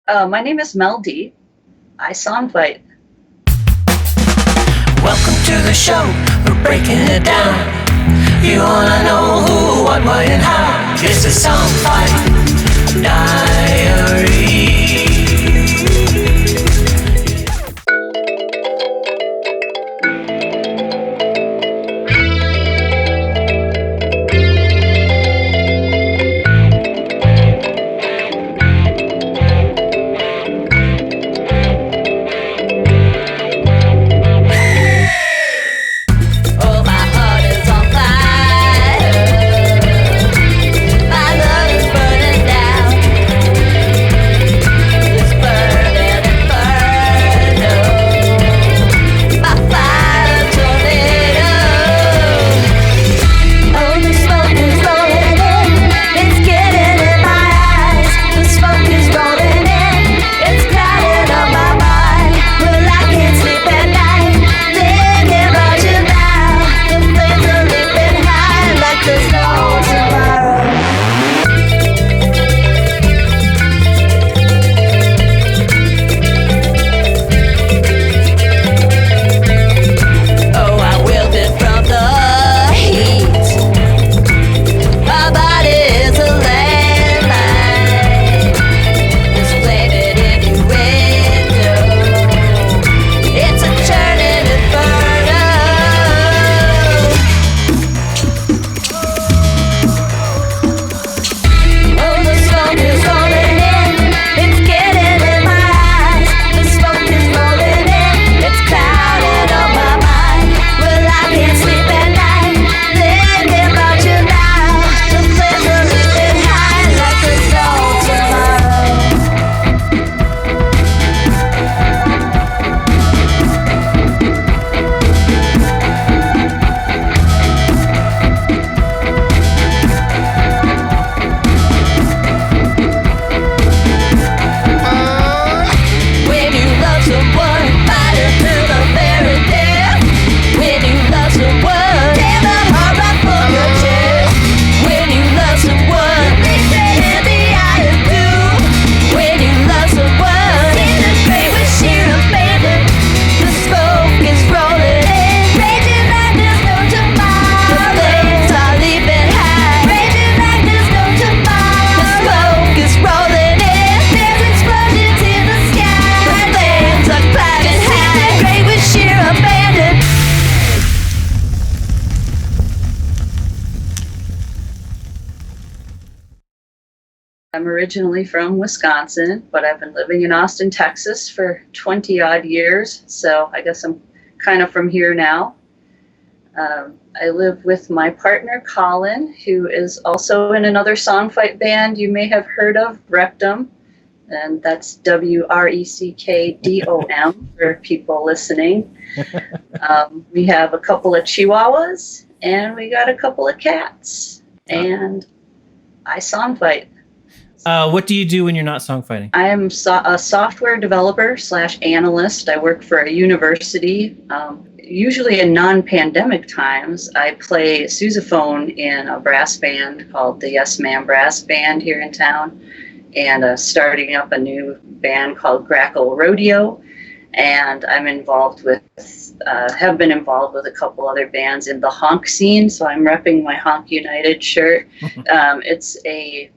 My name is Mel D. I songfight. Welcome to the show, we're breaking it down. You wanna know who, what, why, and how. It's a Songfight Diary. I'm originally from Wisconsin, but I've been living in Austin, Texas for 20 odd years, so I guess I'm kind of from here now. I live with my partner, Colin, who is also in another songfight band you may have heard of, Rectum, and that's WRECKDOM for people listening. We have a couple of Chihuahuas, and we got a couple of cats, and I songfight. What do you do when you're not songfighting? I am a software developer / analyst. I work for a university. Usually in non-pandemic times, I play sousaphone in a brass band called the Yes Ma'am Brass Band here in town, and starting up a new band called Grackle Rodeo. And I'm involved with, have been involved with a couple other bands in the honk scene, so I'm repping my Honk United shirt. It's a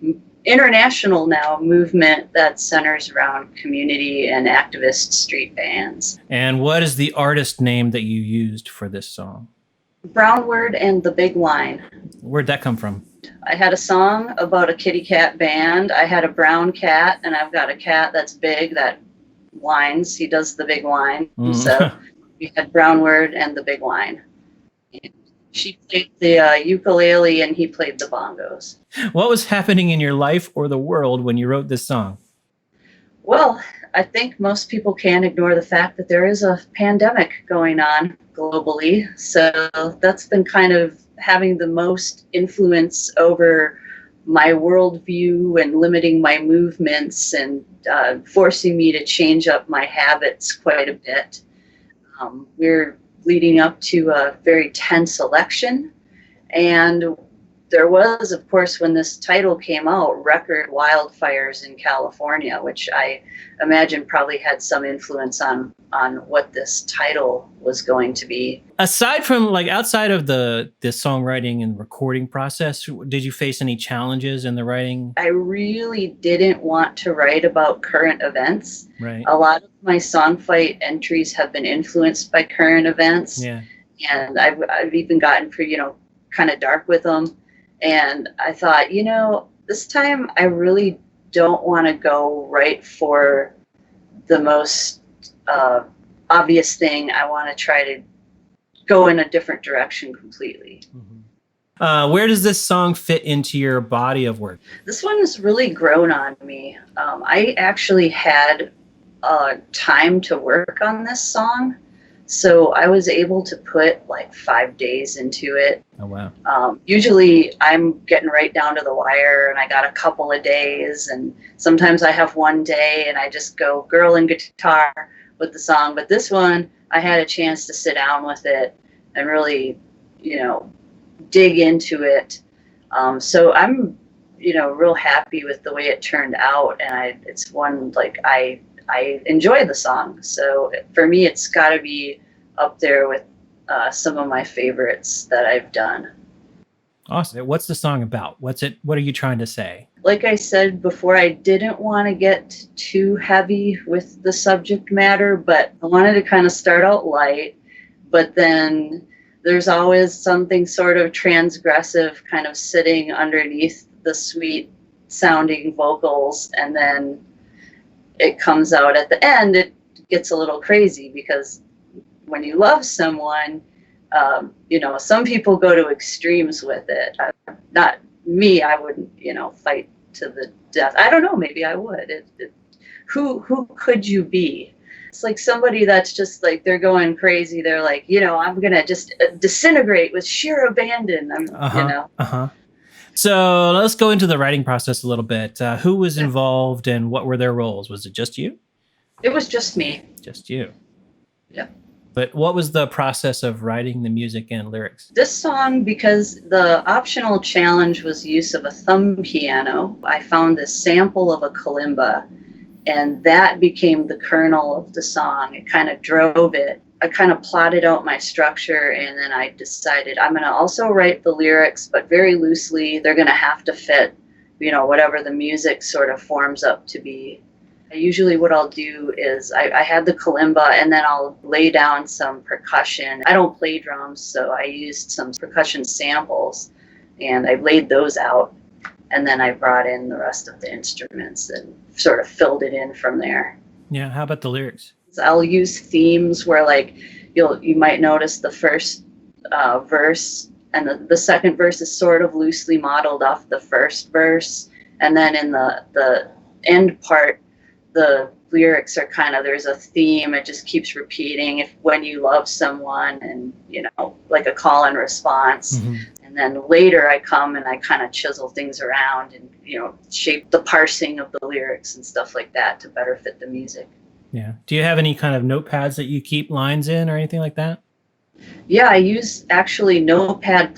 international now movement that centers around community and activist street bands. And what is the artist name that you used for this song? Brownword and the Big Whine. Where'd that come from? I had a song about a kitty cat band. I had a brown cat, and I've got a cat that's big that whines. He does the big whine. So we had Brownword and the Big Whine. She played the ukulele and he played the bongos. What was happening in your life or the world when you wrote this song? Well, I think most people can't ignore the fact that there is a pandemic going on globally. So that's been kind of having the most influence over my worldview and limiting my movements and forcing me to change up my habits quite a bit. We're leading up to a very tense election, and there was, of course, when this title came out, record wildfires in California, which I imagine probably had some influence on what this title was going to be. Aside from, like, outside of the songwriting and recording process, did you face any challenges in the writing? I really didn't want to write about current events. Right. A lot of my song fight entries have been influenced by current events. Yeah. And I've even gotten pretty, kind of dark with them. And I thought, this time I really don't want to go right for the most obvious thing. I want to try to go in a different direction completely. Mm-hmm. Where does this song fit into your body of work? This one has really grown on me. I actually had time to work on this song. So I was able to put like 5 days into it. Oh, wow. Usually I'm getting right down to the wire and I got a couple of days, and sometimes I have one day and I just go girl and guitar with the song. But this one, I had a chance to sit down with it and really, dig into it. So I'm, real happy with the way it turned out. And it's one, like, I enjoy the song. So for me, it's got to be up there with some of my favorites that I've done. Awesome. What's the song about? What are you trying to say? Like I said before, I didn't want to get too heavy with the subject matter, but I wanted to kind of start out light, but then there's always something sort of transgressive kind of sitting underneath the sweet sounding vocals, and then it comes out at the end. It gets a little crazy because when you love someone, some people go to extremes with it. Not me. I wouldn't, fight to the death. I don't know. Maybe I would. Who could you be? It's like somebody that's just like, they're going crazy. They're like, I'm going to just disintegrate with sheer abandon. So let's go into the writing process a little bit. Who was involved and what were their roles? Was it just you? It was just me. Just you. Yeah. But what was the process of writing the music and lyrics? This song, because the optional challenge was use of a thumb piano, I found this sample of a kalimba, and that became the kernel of the song. It kind of drove it. I kind of plotted out my structure, and then I decided I'm going to also write the lyrics, but very loosely. They're going to have to fit, whatever the music sort of forms up to be. Usually what I'll do is I had the kalimba, and then I'll lay down some percussion. I don't play drums, so I used some percussion samples, and I laid those out, and then I brought in the rest of the instruments and sort of filled it in from there. Yeah, how about the lyrics? I'll use themes where, like, you might notice the first verse and the second verse is sort of loosely modeled off the first verse, and then in the end part, the lyrics are kind of, there's a theme. It just keeps repeating. When you love someone, and like a call and response. Mm-hmm. And then later I come and I kind of chisel things around and shape the parsing of the lyrics and stuff like that to better fit the music. Yeah. Do you have any kind of notepads that you keep lines in or anything like that? Yeah, I use actually Notepad++.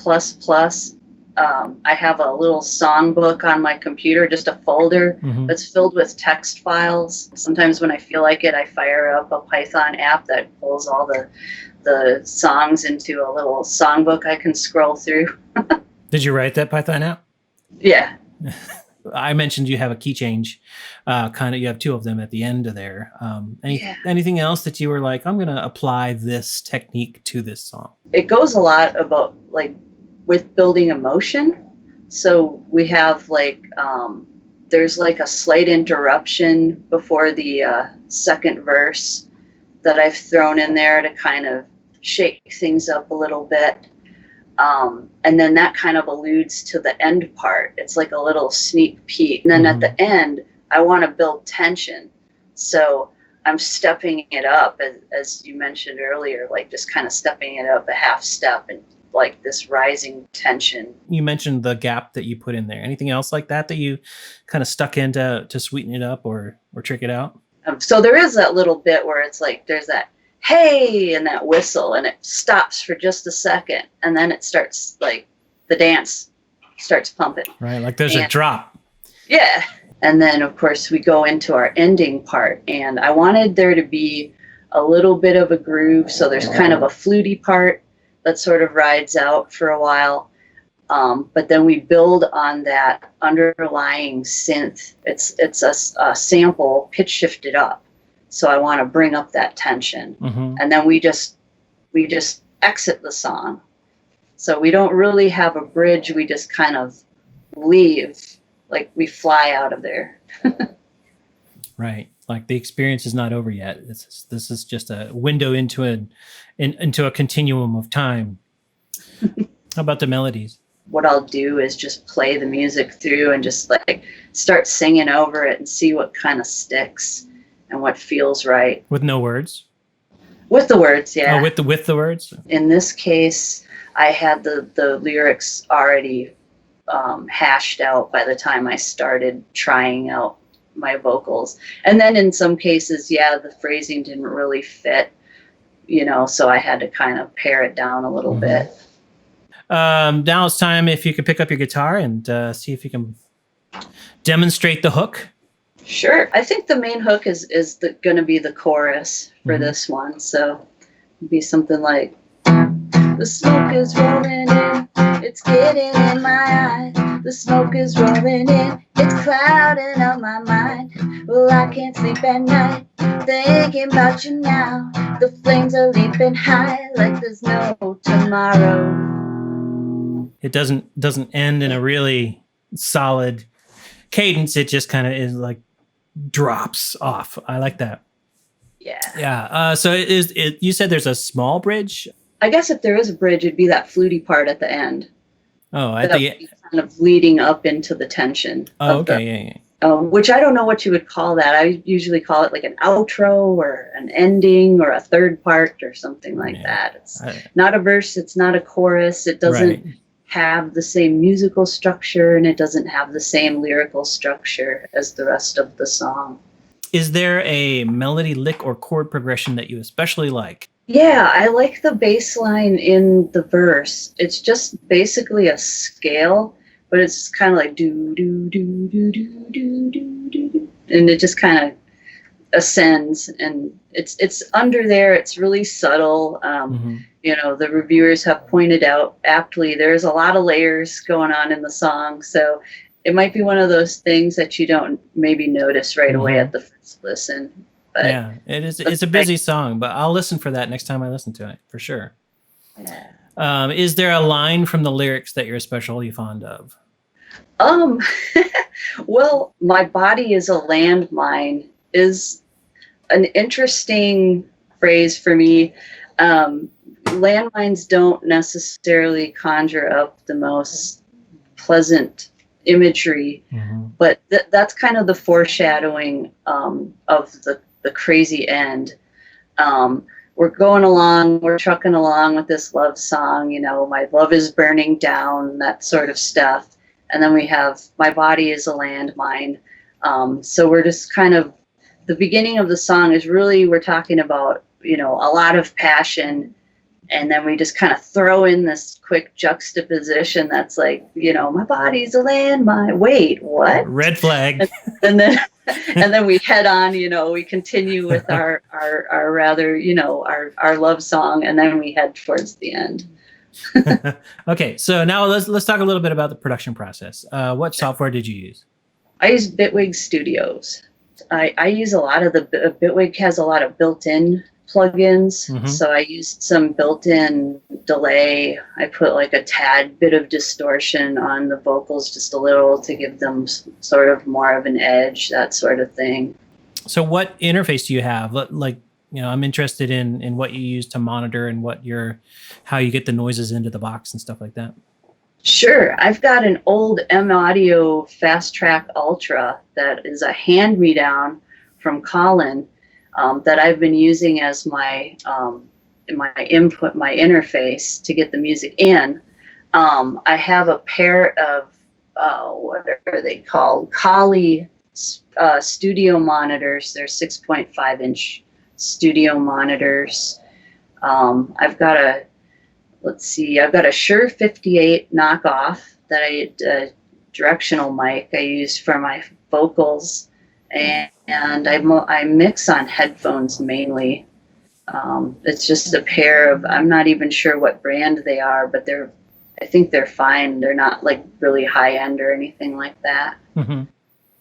I have a little songbook on my computer, just a folder that's filled with text files. Sometimes when I feel like it, I fire up a Python app that pulls all the songs into a little songbook I can scroll through. Did you write that Python app? Yeah. I mentioned you have a key change, you have two of them at the end of there. Anything else that you were like, I'm going to apply this technique to this song? It goes a lot about with building emotion. So we have there's a slight interruption before the second verse that I've thrown in there to kind of shake things up a little bit. And then that kind of alludes to the end part. It's like a little sneak peek. And then at the end, I want to build tension. So I'm stepping it up, as you mentioned earlier, just kind of stepping it up a half step and this rising tension. You mentioned the gap that you put in there. Anything else like that you kind of stuck in to sweeten it up or trick it out? So there is that little bit where it's there's that hey and that whistle, and it stops for just a second, and then it starts the dance starts pumping. Right, like there's a drop. Yeah. And then, of course, we go into our ending part. And I wanted there to be a little bit of a groove. So there's kind of a fluty part that sort of rides out for a while. But then we build on that underlying synth. It's a sample pitch shifted up. So I want to bring up that tension. Mm-hmm. And then we just exit the song. So we don't really have a bridge. We just kind of leave. Like we fly out of there. Right. Like the experience is not over yet. This is just a window into a continuum of time. How about the melodies? What I'll do is just play the music through and just like start singing over it and see what kind of sticks and what feels right. With no words? With the words, yeah. Oh, with the words? In this case, I had the lyrics already hashed out by the time I started trying out my vocals. And then in some cases, the phrasing didn't really fit, so I had to kind of pare it down a little bit. Now it's time if you could pick up your guitar and see if you can demonstrate the hook. Sure. I think the main hook is going to be the chorus for this one. So it'd be something like, the smoke is rolling in, it's getting in my eyes. The smoke is rolling in, it's clouding up my mind. Well, I can't sleep at night, thinking about you now. The flames are leaping high like there's no tomorrow. It doesn't end in a really solid cadence. It just kind of is like drops off. I like that. Yeah. Yeah. So you said there's a small bridge? I guess if there is a bridge, it'd be that fluty part at the end. Oh, at the end. Kind of leading up into the tension. Oh, okay. Which I don't know what you would call that. I usually call it like an outro or an ending or a third part or something like that. It's not a verse. It's not a chorus. It doesn't have the same musical structure and it doesn't have the same lyrical structure as the rest of the song. Is there a melody, lick, or chord progression that you especially like? Yeah, I like the bass line in the verse. It's just basically a scale, but it's kind of like do do do do do do do do, and it just kind of ascends, and it's under there. It's really subtle. The reviewers have pointed out aptly there's a lot of layers going on in the song, so it might be one of those things that you don't maybe notice right away at the first listen. But yeah, it is. It's a busy song, but I'll listen for that next time I listen to it for sure. Yeah. Is there a line from the lyrics that you're especially fond of? Well, my body is a landmine is an interesting phrase for me. Landmines don't necessarily conjure up the most pleasant imagery, but that's kind of the foreshadowing of the crazy end. We're going along, we're trucking along with this love song, my love is burning down, that sort of stuff. And then we have my body is a landmine. So we're just kind of, the beginning of the song is really, we're talking about, a lot of passion. And then we just kind of throw in this quick juxtaposition that's like, my body's a landmine. Wait, what? Red flag. And then we head on, we continue with our rather, our love song, and then we head towards the end. Okay, so now let's talk a little bit about the production process. What software did you use? I use Bitwig Studios. I use a lot of Bitwig has a lot of built-in plugins. So I used some built-in delay. I put like a tad bit of distortion on the vocals, just a little, to give them sort of more of an edge, that sort of thing. So what interface do you have? Like, I'm interested in what you use to monitor and how you get the noises into the box and stuff like that. Sure. I've got an old M Audio Fast Track Ultra that is a hand-me-down from Colin. That I've been using as my input, my interface to get the music in. I have a pair of, what are they called? Kali studio monitors. They're 6.5-inch studio monitors. I've got a Shure 58 knockoff directional mic I use for my vocals, and I mix on headphones mainly. It's just a pair of, I'm not even sure what brand they are, but I think they're fine. They're not like really high end or anything like that. Mm-hmm.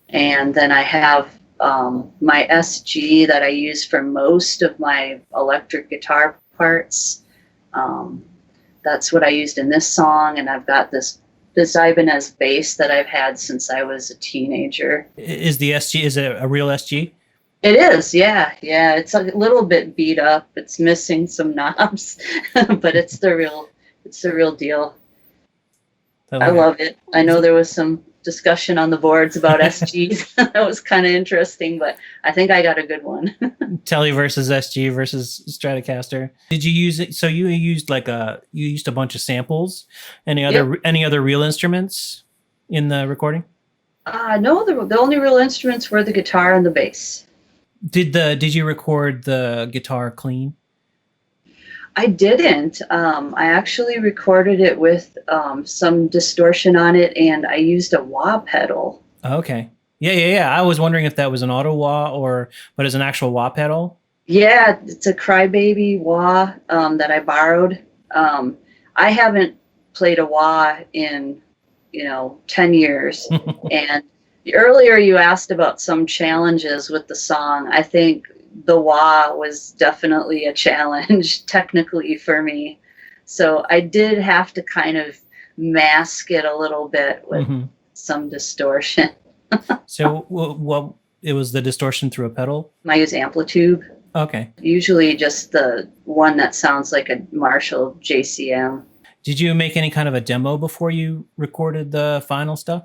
And then I have my SG that I use for most of my electric guitar parts. That's what I used in this song, and I've got this Ibanez bass that I've had since I was a teenager. Is the SG, is it a real SG? It is, yeah. It's a little bit beat up. It's missing some knobs, but it's the real deal. I love it. I know there was some discussion on the boards about SGs. That was kind of interesting, but I think I got a good one. Tele versus SG versus Stratocaster. Did you use it? So you used a bunch of samples. Any other real instruments in the recording? No, the only real instruments were the guitar and the bass. Did you record the guitar clean? I didn't. I actually recorded it with some distortion on it, and I used a wah pedal. Okay. Yeah. I was wondering if that was an auto wah but it's an actual wah pedal. Yeah, it's a Crybaby wah that I borrowed. I haven't played a wah in 10 years. And earlier you asked about some challenges with the song. I think the wah was definitely a challenge technically for me. So I did have to kind of mask it a little bit with some distortion. So what it was the distortion through a pedal? I use Amplitube. Okay. Usually just the one that sounds like a Marshall JCM. Did you make any kind of a demo before you recorded the final stuff?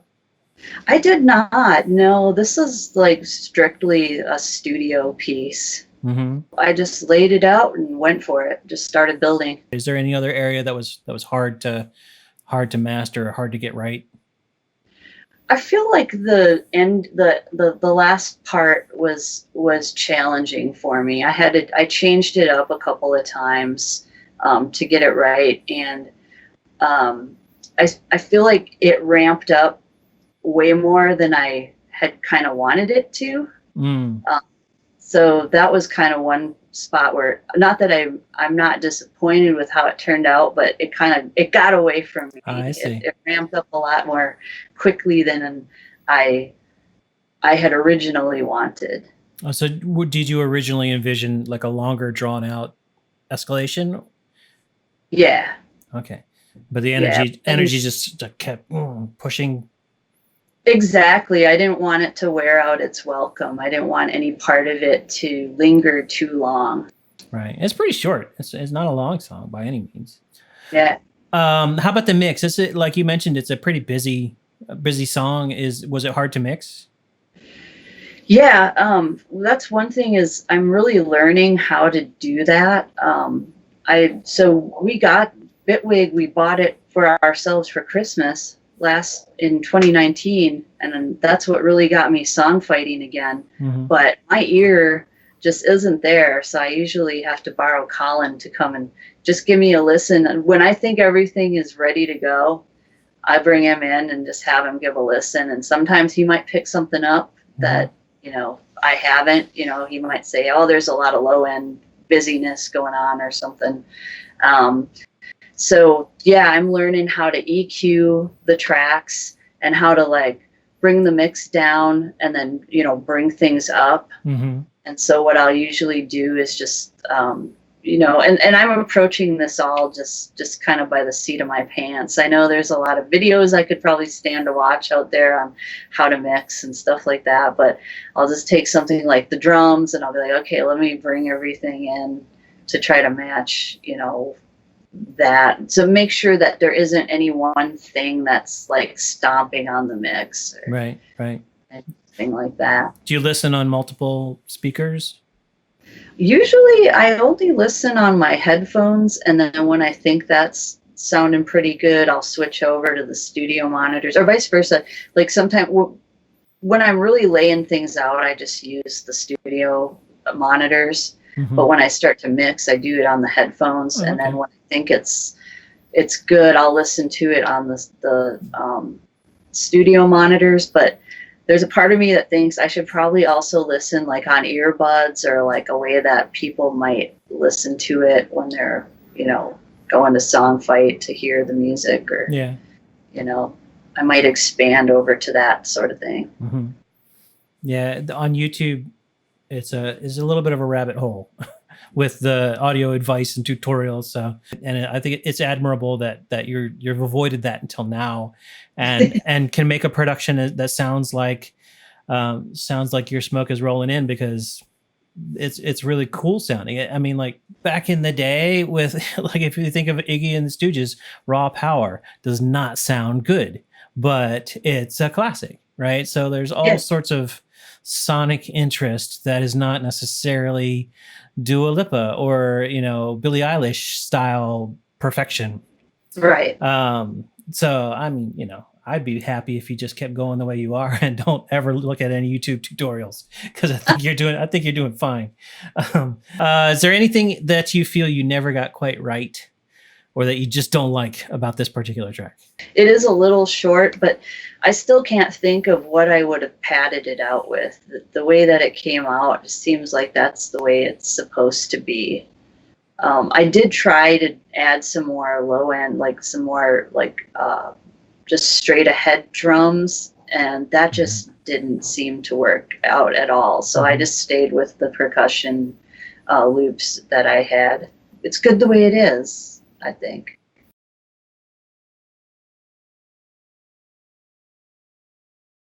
I did not. No, this is like strictly a studio piece. Mm-hmm. I just laid it out and went for it. Just started building. Is there any other area that was hard to master or hard to get right? I feel like the last part was challenging for me. I changed it up a couple of times to get it right, and I feel like it ramped up way more than I had kind of wanted it to. So that was kind of one spot where, not that I'm not disappointed with how it turned out, but it got away from me. I see. It ramped up a lot more quickly than I had originally wanted. Oh, so did you originally envision like a longer drawn out escalation? Yeah. Okay. But the energy just kept pushing. Exactly. I didn't want it to wear out its welcome. I didn't want any part of it to linger too long. Right. It's pretty short. It's not a long song by any means. Yeah. How about the mix? Is it, like you mentioned, it's a pretty busy song. Was it hard to mix? Yeah. That's one thing is I'm really learning how to do that. So we got Bitwig. We bought it for ourselves for Christmas in 2019, and that's what really got me song fighting again. But my ear just isn't there, so I usually have to borrow Colin to come and just give me a listen. And when I think everything is ready to go, I bring him in and just have him give a listen, and sometimes he might pick something up that I haven't. He might say, oh, there's a lot of low end busyness going on or something. So yeah, I'm learning how to EQ the tracks and how to like bring the mix down and then, bring things up. And so what I'll usually do is just, and I'm approaching this all just kind of by the seat of my pants. I know there's a lot of videos I could probably stand to watch out there on how to mix and stuff like that, but I'll just take something like the drums and I'll be like, okay, let me bring everything in to try to match, that, so make sure that there isn't any one thing that's like stomping on the mix or right anything like that. Do you listen on multiple speakers? Usually I only listen on my headphones, and then when I think that's sounding pretty good, I'll switch over to the studio monitors, or vice versa. Like sometimes when I'm really laying things out, I just use the studio monitors. But when I start to mix, I do it on the headphones. And then when I think it's it's good, I'll listen to it on the studio monitors, but there's a part of me that thinks I should probably also listen like on earbuds, or like a way that people might listen to it when they're, going to song fight to hear the music, or, I might expand over to that sort of thing. Mm-hmm. Yeah. On YouTube, it's a little bit of a rabbit hole with the audio advice and tutorials. So, and I think it's admirable that you've avoided that until now, and can make a production that sounds like your smoke is rolling in, because it's really cool sounding. I mean, like back in the day with like, if you think of Iggy and the Stooges, Raw Power does not sound good, but it's a classic, right? So there's all sorts of sonic interest that is not necessarily Dua Lipa or, Billie Eilish style perfection. Right. So, I mean, I'd be happy if you just kept going the way you are and don't ever look at any YouTube tutorials, because I think you're doing fine. Is there anything that you feel you never got quite right, or that you just don't like about this particular track? It is a little short, but I still can't think of what I would have padded it out with. The way that it came out seems like that's the way it's supposed to be. I did try to add some more low end, like some more like just straight ahead drums, and that just didn't seem to work out at all. So I just stayed with the percussion loops that I had. It's good the way it is, I think.